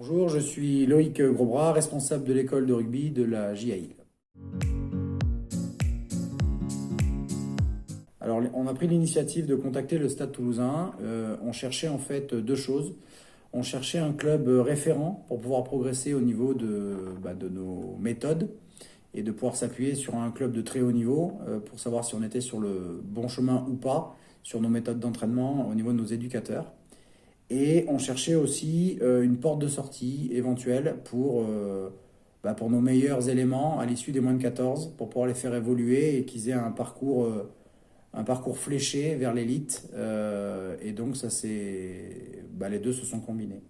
Bonjour, je suis Loïc Grosbras, responsable de l'école de rugby de la JAIL. Alors, on a pris l'initiative de contacter le Stade Toulousain. On cherchait en fait deux choses. On cherchait un club référent pour pouvoir progresser au niveau de nos méthodes et de pouvoir s'appuyer sur un club de très haut niveau pour savoir si on était sur le bon chemin ou pas sur nos méthodes d'entraînement au niveau de nos éducateurs. Et on cherchait aussi une porte de sortie éventuelle pour nos meilleurs éléments à l'issue des moins de 14 pour pouvoir les faire évoluer et qu'ils aient un parcours fléché vers l'élite. Et donc, les deux se sont combinés.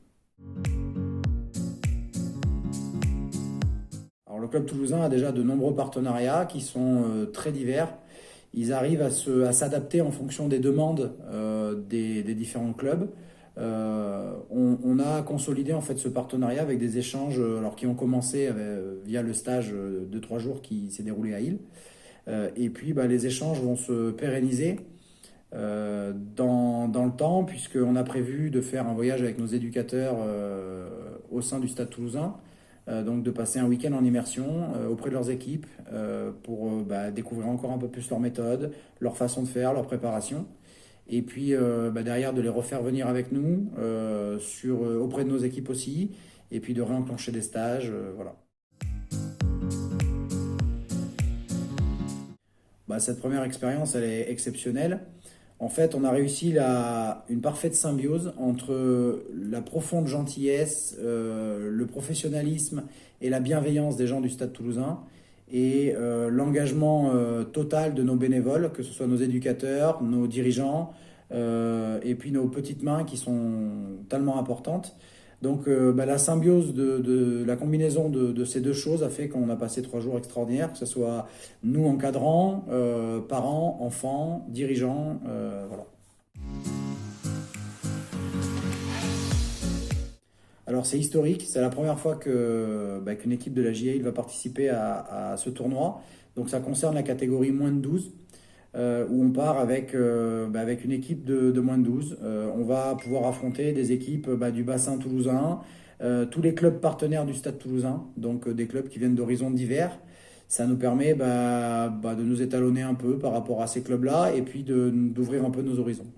Alors, le club toulousain a déjà de nombreux partenariats qui sont très divers. Ils arrivent à s'adapter en fonction des demandes des différents clubs. On a consolidé en fait ce partenariat avec des échanges qui ont commencé via le stage de 3 jours qui s'est déroulé à Île. Et puis les échanges vont se pérenniser dans le temps, puisqu'on a prévu de faire un voyage avec nos éducateurs au sein du Stade Toulousain, donc de passer un week-end en immersion auprès de leurs équipes pour découvrir encore un peu plus leur méthode, leur façon de faire, leur préparation. Et puis derrière de les refaire venir avec nous auprès de nos équipes aussi, et puis de réenclencher des stages, voilà. Cette première expérience, elle est exceptionnelle. En fait, on a réussi une parfaite symbiose entre la profonde gentillesse, le professionnalisme et la bienveillance des gens du Stade Toulousain et l'engagement total de nos bénévoles, que ce soit nos éducateurs, nos dirigeants et puis nos petites mains qui sont tellement importantes. Donc la symbiose de la combinaison de ces deux choses a fait qu'on a passé 3 jours extraordinaires, que ce soit nous encadrants, parents, enfants, dirigeants, voilà. Alors c'est historique, c'est la première fois qu'une équipe de la JAIL va participer à ce tournoi. Donc ça concerne la catégorie moins de 12, où on part avec une équipe de moins de 12. On va pouvoir affronter des équipes du bassin toulousain, tous les clubs partenaires du Stade Toulousain, donc des clubs qui viennent d'horizons divers. Ça nous permet de nous étalonner un peu par rapport à ces clubs-là et puis d'ouvrir un peu nos horizons.